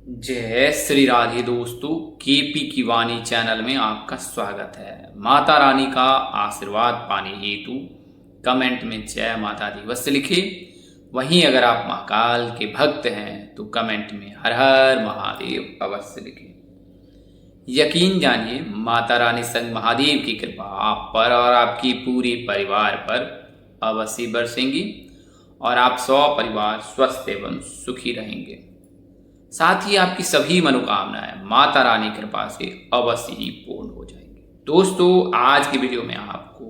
जय श्री राधे दोस्तों, केपी की वाणी चैनल में आपका स्वागत है। माता रानी का आशीर्वाद पाने हेतु कमेंट में जय माता दी अवश्य लिखें। वहीं अगर आप महाकाल के भक्त हैं तो कमेंट में हर हर महादेव अवश्य लिखें। यकीन जानिए, माता रानी संग महादेव की कृपा आप पर और आपकी पूरे परिवार पर अवश्य बरसेंगी और आप 100 परिवार स्वस्थ एवं सुखी रहेंगे। साथ ही आपकी सभी मनोकामनाएं माता रानी कृपा से अवश्य ही पूर्ण हो जाएंगी। दोस्तों, आज की वीडियो में आपको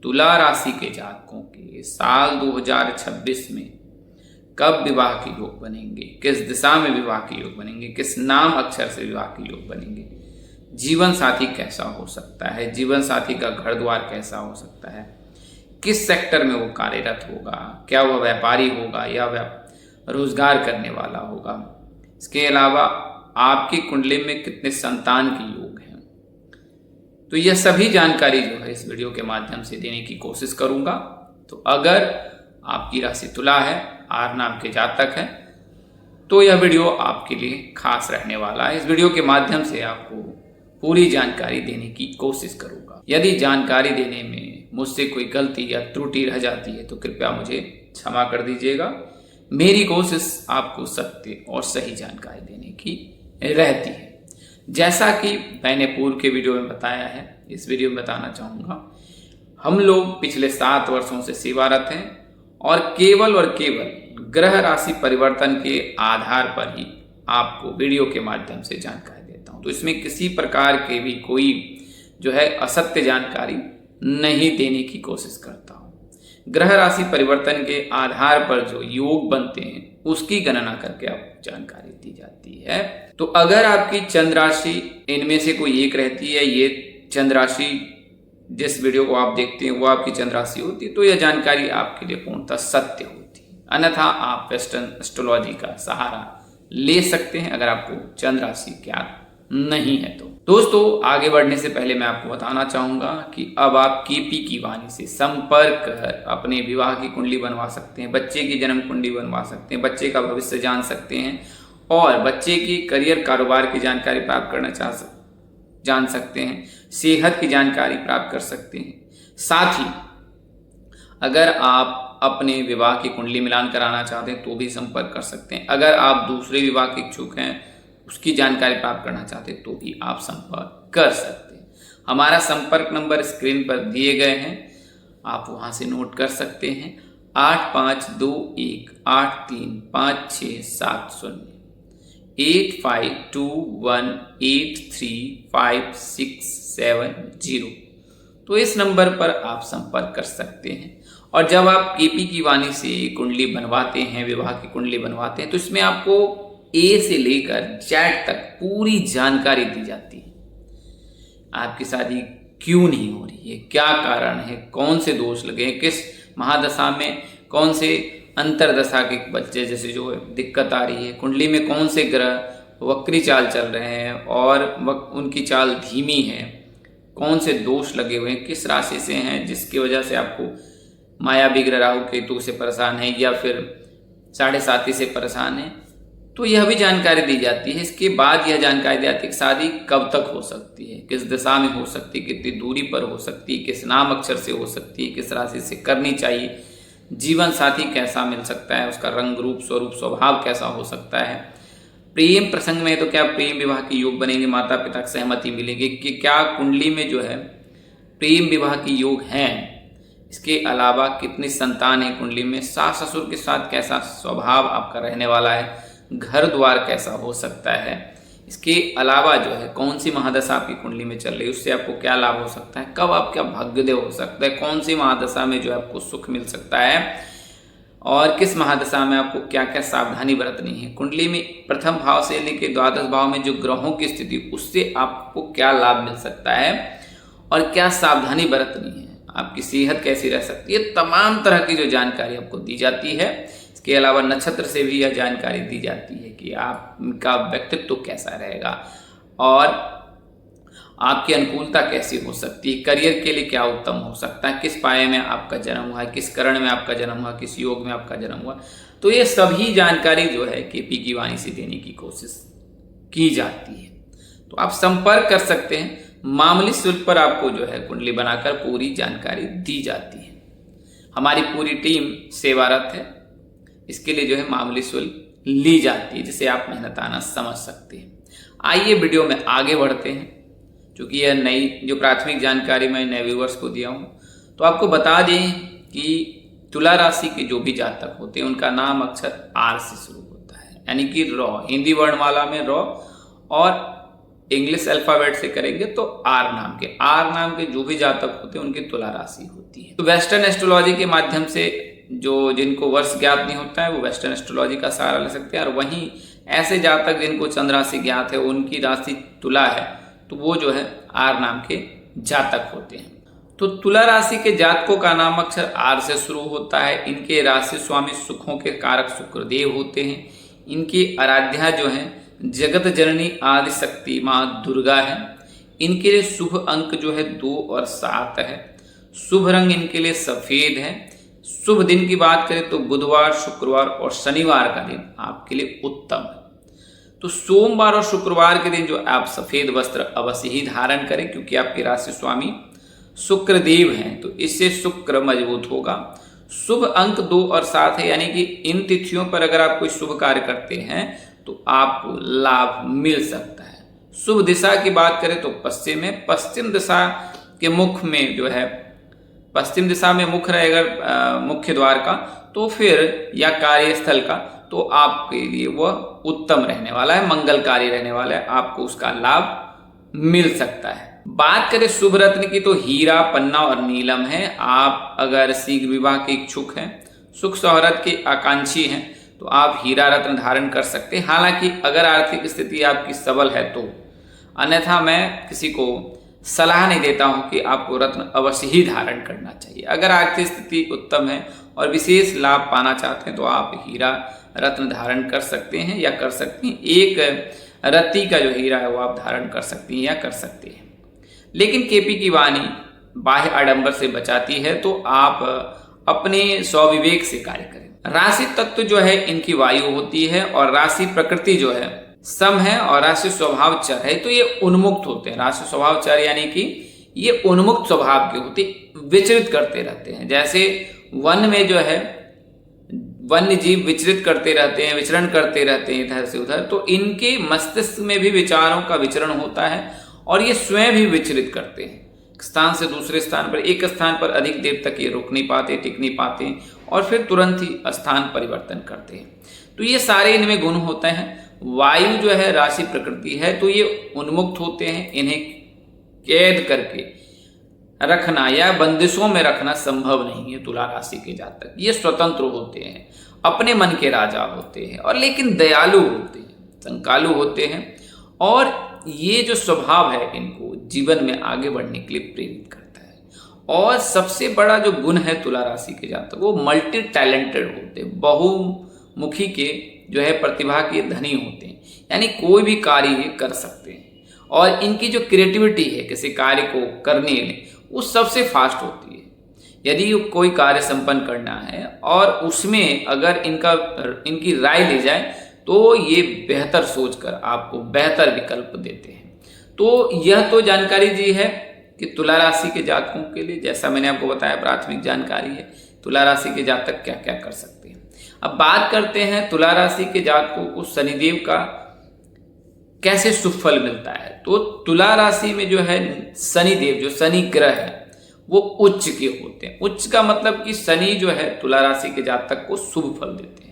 तुला राशि के जातकों के साल 2026 में कब विवाह के योग बनेंगे, किस दिशा में विवाह के योग बनेंगे, किस नाम अक्षर से विवाह के योग बनेंगे, जीवन साथी कैसा हो सकता है, जीवन साथी का घर द्वार कैसा हो सकता है, किस सेक्टर में वो कार्यरत होगा, क्या वह व्यापारी होगा या रोजगार करने वाला होगा, इसके अलावा आपकी कुंडली में कितने संतान के योग हैं। तो यह सभी जानकारी जो है इस वीडियो के माध्यम से देने की कोशिश करूंगा। तो अगर आपकी राशि तुला है, आर नाम के जातक है, तो यह वीडियो आपके लिए खास रहने वाला है। इस वीडियो के माध्यम से आपको पूरी जानकारी देने की कोशिश करूंगा। यदि जानकारी देने में मुझसे कोई गलती या त्रुटि रह जाती है तो कृपया मुझे क्षमा कर दीजिएगा। मेरी कोशिश आपको सत्य और सही जानकारी देने की रहती है। जैसा कि मैंने पूर्व के वीडियो में बताया है, इस वीडियो में बताना चाहूँगा, हम लोग पिछले 7 वर्षों से सेवारत हैं और केवल ग्रह राशि परिवर्तन के आधार पर ही आपको वीडियो के माध्यम से जानकारी देता हूँ। तो इसमें किसी प्रकार के भी कोई जो है असत्य जानकारी नहीं देने की कोशिश करता हूँ। ग्रह राशि परिवर्तन के आधार पर जो योग बनते हैं उसकी गणना करके आपको जानकारी दी जाती है। तो अगर आपकी चंद्र राशि इनमें से कोई एक रहती है, ये चंद्र राशि जिस वीडियो को आप देखते हैं वो आपकी चंद्र राशि होती है, तो यह जानकारी आपके लिए पूर्णतः सत्य होती है। अन्यथा आप वेस्टर्न एस्ट्रोलॉजी का सहारा ले सकते हैं अगर आपको चंद्र राशि ज्ञात नहीं है तो। दोस्तों, आगे बढ़ने से पहले मैं आपको बताना चाहूंगा कि अब आप केपी की वाणी से संपर्क कर अपने विवाह की कुंडली बनवा सकते हैं, बच्चे की जन्म कुंडली बनवा सकते हैं, बच्चे का भविष्य जान सकते हैं और बच्चे की करियर कारोबार की जानकारी प्राप्त करना जान सकते हैं, सेहत की जानकारी प्राप्त कर सकते हैं। साथ ही अगर आप अपने विवाह की कुंडली मिलान कराना चाहते हैं तो भी संपर्क कर सकते हैं। अगर आप दूसरे विवाह के इच्छुक हैं, उसकी जानकारी प्राप्त करना चाहते हैं तो भी आप संपर्क कर सकते हैं। हमारा संपर्क नंबर स्क्रीन पर दिए गए हैं, आप वहां से नोट कर सकते हैं। 8521835670 8521835670। तो इस नंबर पर आप संपर्क कर सकते हैं। और जब आप केपी की वाणी से कुंडली बनवाते हैं, विवाह की कुंडली बनवाते हैं, तो इसमें आपको ए से लेकर जेड तक पूरी जानकारी दी जाती है। आपकी शादी क्यों नहीं हो रही है, क्या कारण है, कौन से दोष लगे हैं, किस महादशा में कौन से अंतरदशा के बच्चे जैसे जो दिक्कत आ रही है, कुंडली में कौन से ग्रह वक्री चाल चल रहे हैं और उनकी चाल धीमी है, कौन से दोष लगे हुए हैं, किस राशि से हैं जिसकी वजह से आपको मायावी ग्रह राहु केतु से परेशान है या फिर 7.5 से परेशान है, तो यह भी जानकारी दी जाती है। इसके बाद यह जानकारी दी जाती है कि शादी कब तक हो सकती है, किस दिशा में हो सकती है, कितनी दूरी पर हो सकती है, किस नाम अक्षर से हो सकती है, किस राशि से करनी चाहिए, जीवन साथी कैसा मिल सकता है, उसका रंग रूप स्वरूप स्वभाव कैसा हो सकता है, प्रेम प्रसंग में तो क्या प्रेम विवाह के योग बनेंगे, माता पिता की सहमति मिलेगी कि क्या कुंडली में जो है प्रेम विवाह के योग हैं, इसके अलावा कितनी संतान है कुंडली में, सास ससुर के साथ कैसा स्वभाव आपका रहने वाला है, घर द्वार कैसा हो सकता है, इसके अलावा जो है कौन सी महादशा आपकी कुंडली में चल रही है, उससे आपको क्या लाभ हो सकता है, कब आपका भाग्योदय हो सकता है, कौन सी महादशा में जो है आपको सुख मिल सकता है और किस महादशा में आपको क्या क्या सावधानी बरतनी है, कुंडली में प्रथम भाव से लेकर द्वादश भाव में जो ग्रहों की स्थिति उससे आपको क्या लाभ मिल सकता है और क्या सावधानी बरतनी है, आपकी सेहत कैसी रह सकती है, तमाम तरह की जो जानकारी आपको दी जाती है। इसके अलावा नक्षत्र से भी यह जानकारी दी जाती है कि आपका व्यक्तित्व कैसा रहेगा और आपकी अनुकूलता कैसी हो सकती है, करियर के लिए क्या उत्तम हो सकता है, किस पाए में आपका जन्म हुआ है, किस करण में आपका जन्म हुआ, किस योग में आपका जन्म हुआ। तो ये सभी जानकारी जो है केपी की वाणी से देने की कोशिश की जाती है। तो आप संपर्क कर सकते हैं। मामूली शुल्क पर आपको जो है कुंडली बनाकर पूरी जानकारी दी जाती है। हमारी पूरी टीम सेवारत है, इसके लिए जो है मामूली शुल्क ली जाती है, जिसे आप मेहनताना समझ सकते हैं। आइए वीडियो में आगे बढ़ते हैं। क्योंकि यह नई जो प्राथमिक जानकारी मैं नए व्यूअर्स को दिया हूँ, तो आपको बता दें कि तुला राशि के जो भी जातक होते हैं उनका नाम अक्षर आर से शुरू होता है, यानी कि रॉ, हिंदी वर्णमाला में रॉ, और इंग्लिश अल्फाबेट से करेंगे तो आर नाम के जो भी जातक होते हैं उनकी तुला राशि होती है। तो वेस्टर्न एस्ट्रोलॉजी के माध्यम से जो जिनको वर्ष ज्ञात नहीं होता है वो वेस्टर्न एस्ट्रोलॉजी का सहारा ले सकते हैं, और वहीं ऐसे जातक जिनको चंद्र राशि ज्ञात है, उनकी राशि तुला है, तो वो जो है आर नाम के जातक होते हैं। तो तुला राशि के जातकों का नाम अक्षर आर से शुरू होता है। इनके राशि स्वामी सुखों के कारक शुक्रदेव होते हैं। इनकी आराध्या जो है जगत जननी आदि शक्ति माँ दुर्गा है। इनके लिए शुभ अंक जो है 2 और 7 है। शुभ रंग इनके लिए सफेद है। शुभ दिन की बात करें तो बुधवार, शुक्रवार और शनिवार का दिन आपके लिए उत्तम है। तो सोमवार और शुक्रवार के दिन जो आप सफेद वस्त्र अवश्य ही धारण करें, क्योंकि आपके राशि स्वामी शुक्रदेव हैं, तो इससे शुक्र मजबूत होगा। शुभ अंक 2 और 7 है, यानी कि इन तिथियों पर अगर आप कोई शुभ कार्य करते हैं तो आपको लाभ मिल सकता है। शुभ दिशा की बात करें तो पश्चिम में, पश्चिम दिशा के मुख में जो है, पश्चिम दिशा में मुख रहेगा मुख्य द्वार का, तो फिर या कार्यस्थल का, तो आपके लिए वह उत्तम रहने वाला है, मंगलकारी रहने वाला है, आपको उसका लाभ मिल सकता है। बात करें शुभ रत्न की तो हीरा, पन्ना और नीलम है। आप अगर शीघ्र विवाह के इच्छुक हैं, सुख शोहरत के आकांक्षी हैं, तो आप हीरा रत्न धारण कर सकते हैं। हालांकि अगर आर्थिक स्थिति आपकी सबल है तो, अन्यथा मैं किसी को सलाह नहीं देता हूं कि आपको रत्न अवश्य ही धारण करना चाहिए। अगर आर्थिक स्थिति उत्तम है और विशेष लाभ पाना चाहते हैं तो आप हीरा रत्न धारण कर सकते हैं या कर सकती हैं। एक रत्ती का जो हीरा है वो आप धारण कर सकती हैं या कर सकते हैं। लेकिन केपी की वाणी बाह्य आडंबर से बचाती है, तो आप अपने स्वविवेक से कार्य करें। राशि तत्व जो है इनकी वायु होती है, और राशि प्रकृति जो है सम है, और राशि स्वभाव चर है। तो ये उन्मुक्त होते हैं। राशि स्वभाव चर यानी कि ये उन्मुक्त स्वभाव के होते, विचरित करते रहते हैं। जैसे वन में जो है वन्य जीव विचरित करते रहते हैं, विचरण करते रहते हैं इधर से उधर, तो इनके मस्तिष्क में भी विचारों का विचरण होता है, और ये स्वयं भी विचलित करते हैं। स्थान से दूसरे स्थान पर, एक स्थान पर अधिक देर तक ये रुक नहीं पाते, टिक नहीं पाते, और फिर तुरंत ही स्थान परिवर्तन करते हैं। तो ये सारे इनमें गुण होते हैं। वायु जो है राशि प्रकृति है, तो ये उन्मुक्त होते हैं। इन्हें कैद करके रखना या बंदिशों में रखना संभव नहीं है। तुला राशि के जातक ये स्वतंत्र होते हैं, अपने मन के राजा होते हैं, और लेकिन दयालु होते हैं, संकालु होते हैं, और ये जो स्वभाव है इनको जीवन में आगे बढ़ने के लिए प्रेरित करता है। और सबसे बड़ा जो गुण है तुला राशि के जातक, वो मल्टी टैलेंटेड होते हैं, बहुमुखी के जो है प्रतिभा के धनी होते हैं, यानी कोई भी कार्य ये कर सकते हैं। और इनकी जो क्रिएटिविटी है किसी कार्य को करने में, वो सबसे फास्ट होती है। यदि कोई कार्य संपन्न करना है और उसमें अगर इनकी राय ली जाए, तो ये बेहतर सोचकर आपको बेहतर विकल्प देते हैं। तो यह तो जानकारी दी है कि तुला राशि के जातकों के लिए, जैसा मैंने आपको बताया प्राथमिक जानकारी है, तुला राशि के जातक क्या क्या कर सकते हैं। अब बात करते हैं तुला राशि के जातकों को शनिदेव का कैसे शुभ फल मिलता है। तो तुला राशि में जो है शनिदेव, जो शनि ग्रह है, वो उच्च के होते हैं। उच्च का मतलब कि शनि जो है तुला राशि के जातक को शुभ फल देते हैं।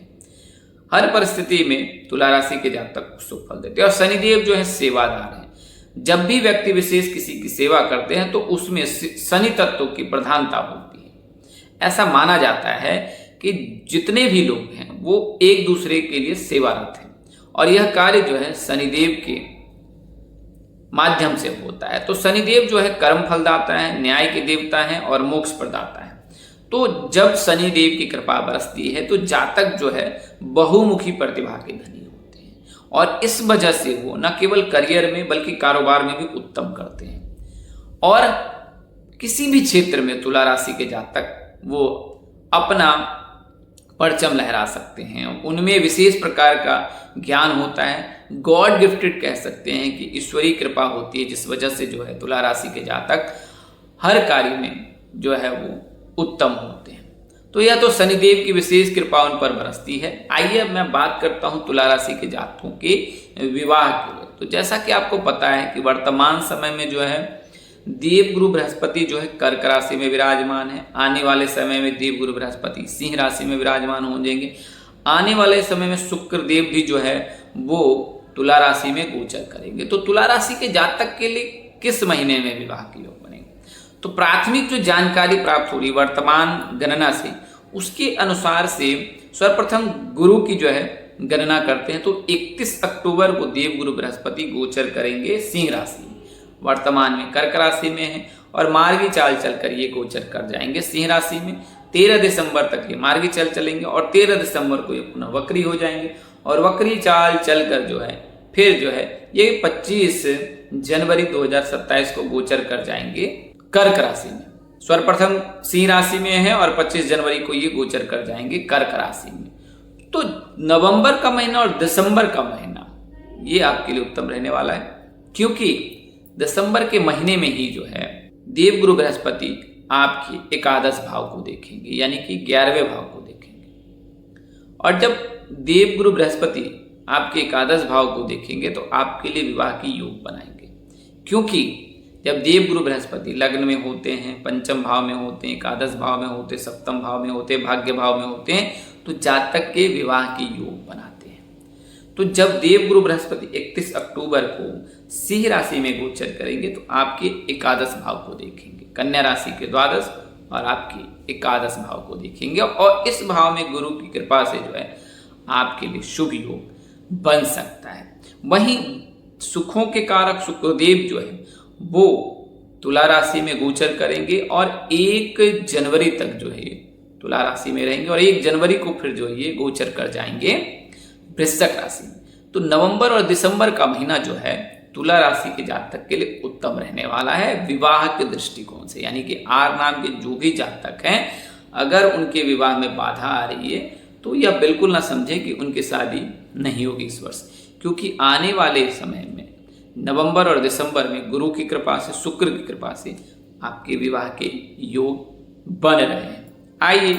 हर परिस्थिति में तुला राशि के जातक को शुभ फल देते हैं। और शनिदेव जो है सेवादार है। जब भी व्यक्ति विशेष किसी की सेवा करते हैं तो उसमें शनि तत्व की प्रधानता होती है। ऐसा माना जाता है कि जितने भी लोग हैं वो एक दूसरे के लिए सेवारत हैं, और यह कार्य जो है शनिदेव के माध्यम से होता है। तो शनिदेव जो है कर्म फलदाता है, न्याय के देवता हैं और मोक्ष प्रदाता है। तो जब शनिदेव की कृपा बरसती है तो जातक जो है बहुमुखी प्रतिभा के धनी होते हैं, और इस वजह से वो न केवल करियर में बल्कि कारोबार में भी उत्तम करते हैं। और किसी भी क्षेत्र में तुला राशि के जातक वो अपना परचम लहरा सकते हैं। उनमें विशेष प्रकार का ज्ञान होता है, गॉड गिफ्टेड कह सकते हैं कि ईश्वरीय कृपा होती है, जिस वजह से जो है तुला राशि के जातक हर कार्य में जो है वो उत्तम होते हैं। तो यह तो शनिदेव की विशेष कृपा उन पर बरसती है। आइए अब मैं बात करता हूं तुला राशि के जातकों के विवाह के लिए। तो जैसा कि आपको पता है कि वर्तमान समय में जो है देवगुरु बृहस्पति जो है कर्क राशि में विराजमान है। आने वाले समय में देवगुरु बृहस्पति सिंह राशि में विराजमान हो जाएंगे। आने वाले समय में शुक्रदेव भी जो है वो तुला राशि में गोचर करेंगे। तो तुला राशि के जातक के लिए किस महीने में विवाह के योग बनेंगे? तो प्राथमिक जो जानकारी प्राप्त हो रही वर्तमान गणना से, उसके अनुसार से सर्वप्रथम गुरु की जो है गणना करते हैं तो 31 अक्टूबर को देवगुरु बृहस्पति गोचर करेंगे सिंह राशि में। वर्तमान में कर्क राशि में है और मार्गी चाल चलकर ये गोचर कर जाएंगे सिंह राशि में। 13 दिसंबर तक ये मार्गी चाल चलेंगे और 13 दिसंबर को ये पुनः वक्री हो जाएंगे और वक्री चाल चलकर जो है फिर जो है ये 25 जनवरी 2027 को गोचर कर जाएंगे कर्क राशि में। सर्वप्रथम सिंह राशि में है और 25 जनवरी को ये गोचर कर जाएंगे कर्क राशि में। तो नवंबर का महीना और दिसंबर का महीना ये आपके लिए उत्तम रहने वाला है, क्योंकि दिसंबर के महीने में ही जो है देवगुरु बृहस्पति आपके एकादश भाव को देखेंगे, यानी कि 11वें भाव को देखेंगे। और जब देवगुरु बृहस्पति आपके एकादश भाव को देखेंगे तो आपके लिए विवाह की योग बनाएंगे, क्योंकि जब देवगुरु बृहस्पति लग्न में होते हैं, पंचम भाव में होते हैं, एकादश भाव में होते हैं, सप्तम भाव में होते हैं, भाग्य भाव में होते हैं, तो जातक के विवाह की योग बनाते हैं। तो जब देवगुरु बृहस्पति 31 अक्टूबर को सिंह राशि में गोचर करेंगे तो आपके एकादश भाव को देखेंगे, कन्या राशि के द्वादश और आपके एकादश भाव को देखेंगे। और इस भाव में गुरु की कृपा से जो है आपके लिए शुभ योग बन सकता है। वहीं सुखों के कारक शुक्रदेव जो है वो तुला राशि में गोचर करेंगे और 1 जनवरी तक जो है तुला राशि में रहेंगे और 1 जनवरी को फिर जो है ये गोचर कर जाएंगे वृश्चिक राशि में। तो नवंबर और दिसंबर का महीना जो है तुला राशि के जातक के लिए उत्तम रहने वाला है विवाह के दृष्टिकोण से। यानी कि आर नाम के जो भी जातक हैं, अगर उनके विवाह में बाधा आ रही है तो यह बिल्कुल ना समझे कि उनकी शादी नहीं होगी इस वर्ष, क्योंकि आने वाले समय में नवंबर और दिसंबर में गुरु की कृपा से, शुक्र की कृपा से आपके विवाह के योग बन रहे हैं। आइए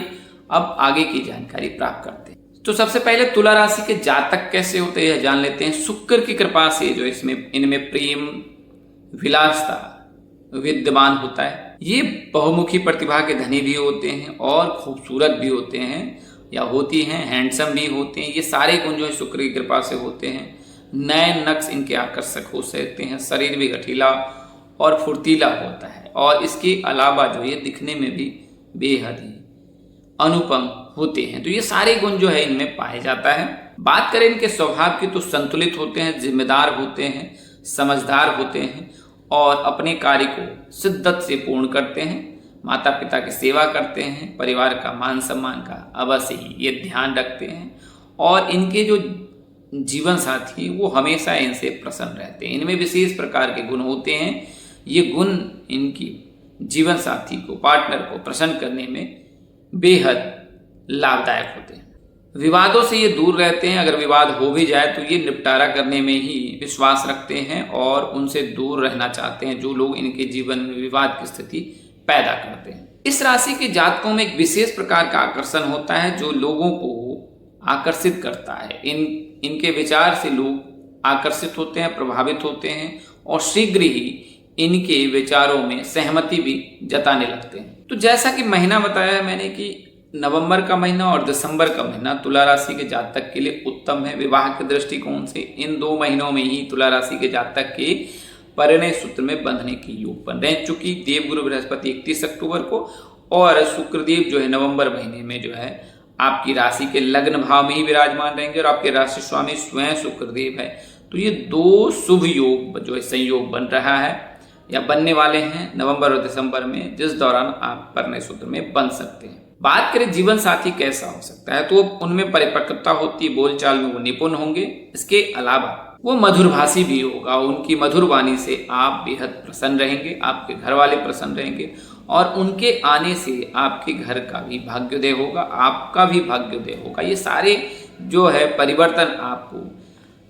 अब आगे की जानकारी प्राप्त करते हैं। तो सबसे पहले तुला राशि के जातक कैसे होते हैं यह जान लेते हैं। शुक्र की कृपा से जो इनमें प्रेम विलासता विद्यमान होता है। ये बहुमुखी प्रतिभा के धनी भी होते हैं और खूबसूरत भी होते हैं या होती हैं, हैंडसम भी होते हैं। ये सारे गुण जो है शुक्र की कृपा से होते हैं। नए नक्श इनके आकर्षक हो सकते हैं, शरीर भी गठीला और फुर्तीला होता है और इसके अलावा जो ये दिखने में भी बेहद ही अनुपम होते हैं। तो ये सारे गुण जो है इनमें पाए जाता है। बात करें इनके स्वभाव की तो संतुलित होते हैं, जिम्मेदार होते हैं, समझदार होते हैं और अपने कार्य को शिद्दत से पूर्ण करते हैं। माता पिता की सेवा करते हैं, परिवार का मान सम्मान का अवश्य ही ये ध्यान रखते हैं और इनके जो जीवन साथी वो हमेशा इनसे प्रसन्न रहते हैं। इनमें विशेष प्रकार के गुण होते हैं। ये गुण इनकी जीवन साथी को, पार्टनर को प्रसन्न करने में बेहद लाभदायक होते हैं। विवादों से ये दूर रहते हैं। अगर विवाद हो भी जाए तो ये निपटारा करने में ही विश्वास रखते हैं और उनसे दूर रहना चाहते हैं जो लोग इनके जीवन में विवाद की स्थिति पैदा करते हैं। इस राशि के जातकों में एक विशेष प्रकार का आकर्षण होता है जो लोगों को आकर्षित करता है। इनके विचार से लोग आकर्षित होते हैं, प्रभावित होते हैं और शीघ्र ही इनके विचारों में सहमति भी जताने लगते हैं। तो जैसा कि महीना बताया है मैंने कि नवंबर का महीना और दिसंबर का महीना तुला राशि के जातक के लिए उत्तम है विवाह के दृष्टिकोण से। इन 2 महीनों में ही तुला राशि के जातक के परिणय सूत्र में बंधने की योग बन रहे हैं। चूंकि देवगुरु बृहस्पति 31 अक्टूबर को और शुक्रदेव जो है नवंबर महीने में जो है आपकी राशि के लग्न भाव में ही विराजमान रहेंगे और आपके राशि स्वामी स्वयं शुक्रदेव है। तो ये 2 शुभ योग जो है संयोग बन रहा है या बनने वाले हैं नवंबर और दिसंबर में, जिस दौरान आप परिणय सूत्र में बन सकते हैं। बात करें जीवन साथी कैसा हो सकता है, तो उनमें परिपक्वता होती है, बोलचाल में वो निपुण होंगे। इसके अलावा वो मधुरभाषी भी होगा। उनकी मधुर वाणी से आप बेहद प्रसन्न रहेंगे, आपके घर वाले प्रसन्न रहेंगे और उनके आने से आपके घर का भी भाग्योदय होगा, आपका भी भाग्योदय होगा। ये सारे जो है परिवर्तन आपको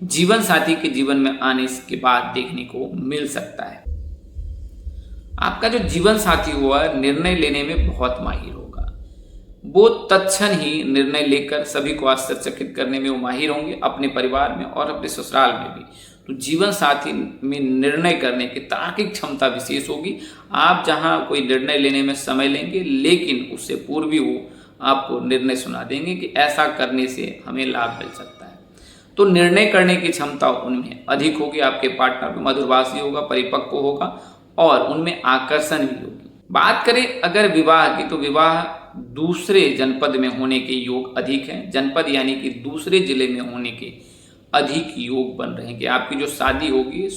जीवन साथी के जीवन में आने के बाद देखने को मिल सकता है। आपका जो जीवन साथी हुआ निर्णय लेने में बहुत माहिर होगा। वो तत्क्षण ही निर्णय लेकर सभी को आश्चर्यचकित करने में वो माहिर होंगे, अपने परिवार में और अपने ससुराल में भी। तो जीवन साथी में निर्णय करने की तार्किक क्षमता विशेष होगी। आप जहां कोई निर्णय लेने में समय लेंगे, लेकिन उससे पूर्व भी वो आपको निर्णय सुना देंगे कि ऐसा करने से हमें लाभ मिल सकता है। तो निर्णय करने की क्षमता उनमें अधिक होगी। आपके पार्टनर में मधुरभाषी होगा, परिपक्व होगा और उनमें आकर्षण भी होगी। बात करें अगर विवाह की, तो विवाह दूसरे जनपद में होने के योग अधिक हैं। जनपद यानी कि दूसरे जिले में होने के अधिक योग बन रहे हैं कि आपकी जो शादी होगी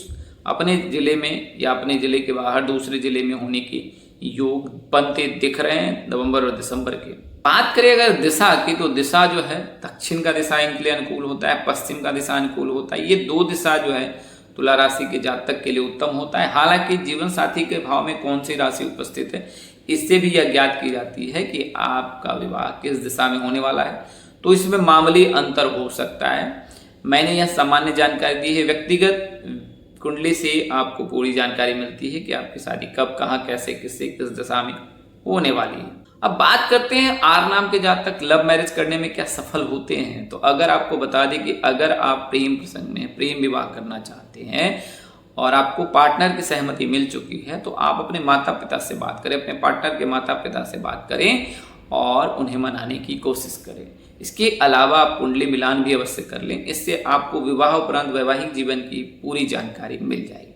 अपने जिले में या अपने जिले के बाहर दूसरे जिले में होने के योग बनते दिख रहे हैं नवंबर और दिसंबर के। बात करें अगर दिशा की, तो दिशा जो है दक्षिण का दिशा इनके लिए अनुकूल होता है, पश्चिम का दिशा अनुकूल होता है। ये दो दिशा जो है तुला राशि के जातक के लिए उत्तम होता है। हालांकि जीवन साथी के भाव में कौन सी राशि उपस्थित है इससे भी यह ज्ञात की जाती है कि आपका विवाह किस दिशा में होने वाला है, तो इसमें मामूली अंतर हो सकता है। मैंने यह सामान्य जानकारी दी है। व्यक्तिगत कुंडली से आपको पूरी जानकारी मिलती है कि आपकी शादी कब, कहाँ, कैसे, किससे, किस दिशा में होने वाली है। अब बात करते हैं आर नाम के जातक लव मैरिज करने में क्या सफल होते हैं। तो अगर आपको बता दें कि अगर आप प्रेम प्रसंग में प्रेम विवाह करना चाहते हैं और आपको पार्टनर की सहमति मिल चुकी है, तो आप अपने माता पिता से बात करें, अपने पार्टनर के माता पिता से बात करें और उन्हें मनाने की कोशिश करें। इसके अलावा आप कुंडली मिलान भी अवश्य कर लें। इससे आपको विवाह उपरांत वैवाहिक जीवन की पूरी जानकारी मिल जाएगी।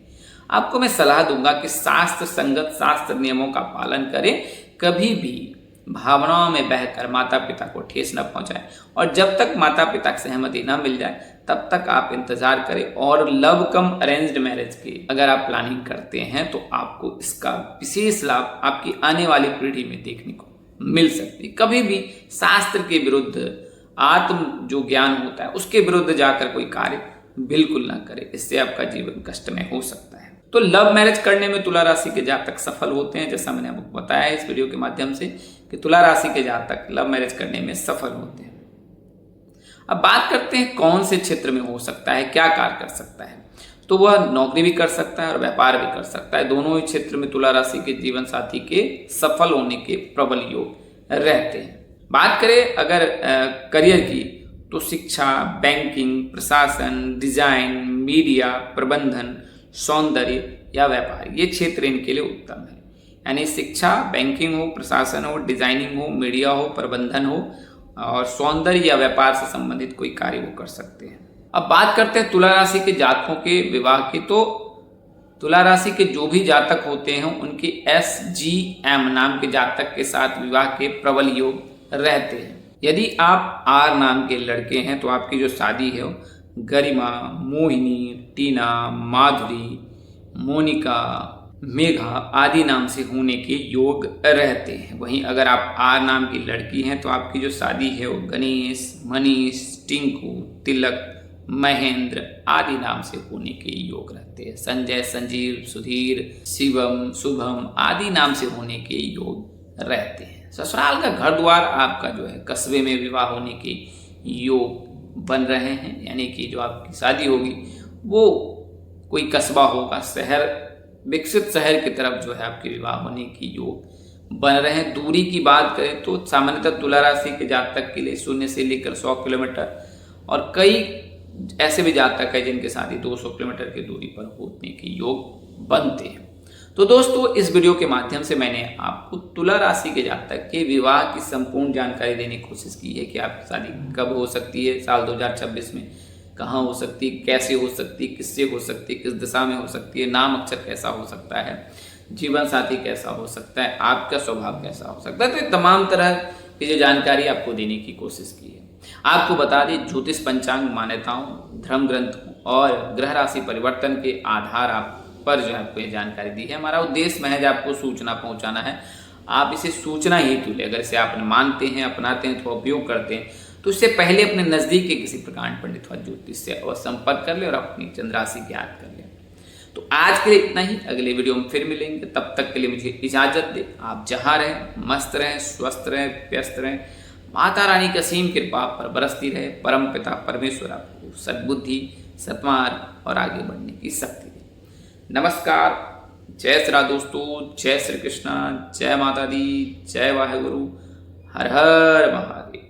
आपको मैं सलाह दूंगा कि शास्त्र संगत शास्त्र नियमों का पालन करें। कभी भी भावनाओं में बहकर माता पिता को ठेस न पहुंचाएं और जब तक माता पिता की सहमति न मिल जाए तब तक आप इंतजार करें। और लव कम अरेंज्ड मैरिज की अगर आप प्लानिंग करते हैं तो आपको इसका विशेष लाभ आपकी आने वाली पीढ़ी में देखने को मिल सकती है। कभी भी शास्त्र के विरुद्ध, आत्म जो ज्ञान होता है उसके विरुद्ध जाकर कोई कार्य बिल्कुल ना करें, इससे आपका जीवन कष्टमय हो सकता है। तो लव मैरिज करने में तुला राशि के जातक सफल होते हैं। जैसा मैंने आपको बताया इस वीडियो के माध्यम से कि तुला राशि के जातक लव मैरिज करने में सफल होते हैं। अब बात करते हैं कौन से क्षेत्र में हो सकता है, क्या कार्य कर सकता है। तो वह नौकरी भी कर सकता है और व्यापार भी कर सकता है। दोनों ही क्षेत्र में तुला राशि के जीवन साथी के सफल होने के प्रबल योग रहते हैं। बात करें अगर करियर की, तो शिक्षा, बैंकिंग, प्रशासन, डिजाइन, मीडिया, प्रबंधन, सौंदर्य या व्यापार, ये क्षेत्र इनके लिए उत्तम है। यानी शिक्षा, बैंकिंग हो, प्रशासन हो, डिजाइनिंग हो, मीडिया हो, प्रबंधन हो और सौंदर्य या व्यापार से संबंधित कोई कार्य वो कर सकते हैं। अब बात करते हैं तुला राशि के जातकों के विवाह की। तो तुला राशि के जो भी जातक होते हैं उनके SGM नाम के जातक के साथ विवाह के प्रबल योग रहते हैं। यदि आप आर नाम के लड़के हैं तो आपकी जो शादी है वो गरिमा, मोहिनी, टीना, माधुरी, मोनिका, मेघा आदि नाम से होने के योग रहते हैं। वहीं अगर आप आर नाम की लड़की हैं तो आपकी जो शादी है वो गणेश, मनीष, टिंकू, तिलक, महेंद्र आदि नाम से होने के योग रहते हैं। संजय, संजीव, सुधीर, शिवम, शुभम आदि नाम से होने के योग रहते हैं। ससुराल का घर द्वार आपका जो है कस्बे में विवाह होने के योग बन रहे हैं। यानी कि जो आपकी शादी होगी वो कोई कस्बा होगा, शहर, विकसित शहर की तरफ जो है आपके विवाह होने की योग बन रहे हैं। दूरी की बात करें तो सामान्यतः तुला राशि के जातक के लिए 0 से लेकर 100 किलोमीटर और कई ऐसे भी जातक है जिनके शादी 200 किलोमीटर की दूरी पर होने के योग बनते हैं। तो दोस्तों इस वीडियो के माध्यम से मैंने आपको तुला राशि के जातक के विवाह की संपूर्ण जानकारी देने की कोशिश की है कि आपकी शादी कब हो सकती है, साल 2026 में कहाँ हो सकती है, कैसे हो सकती है, किससे हो सकती है, किस दिशा में हो सकती है, नाम अक्षर कैसा हो सकता है, जीवन साथी कैसा हो सकता है, आपका स्वभाव कैसा हो सकता है। तो ये तमाम तरह की जो जानकारी आपको देने की कोशिश की है। आपको बता दें ज्योतिष पंचांग मान्यताओं, धर्म ग्रंथों और ग्रह राशि परिवर्तन के आधार आप पर जो आपको ये जानकारी दी है। हमारा उद्देश्य महज आपको सूचना पहुंचाना है। आप इसे सूचना हेतु ले, अगर इसे आप मानते हैं, अपनाते हैं, तो उपयोग करते हैं तो इससे पहले अपने नज़दीक के किसी प्रकांड पंडित व ज्योतिष से अवश्य संपर्क कर ले और अपनी चंद्राशि ज्ञात कर ले। तो आज के लिए इतना ही, अगले वीडियो में फिर मिलेंगे। तब तक के लिए मुझे इजाजत दे। आप जहाँ रहें मस्त रहें, स्वस्थ रहें, व्यस्त रहें। माता रानी की असीम कृपा आप पर बरसती रहे। परम पिता परमेश्वर आपको सद्बुद्धि, सत्मार्ग और आगे बढ़ने की शक्ति दे। नमस्कार, जय श्री राम दोस्तों, जय श्री कृष्णा, जय माता दी, जय वाहेगुरु, हर हर महादेव।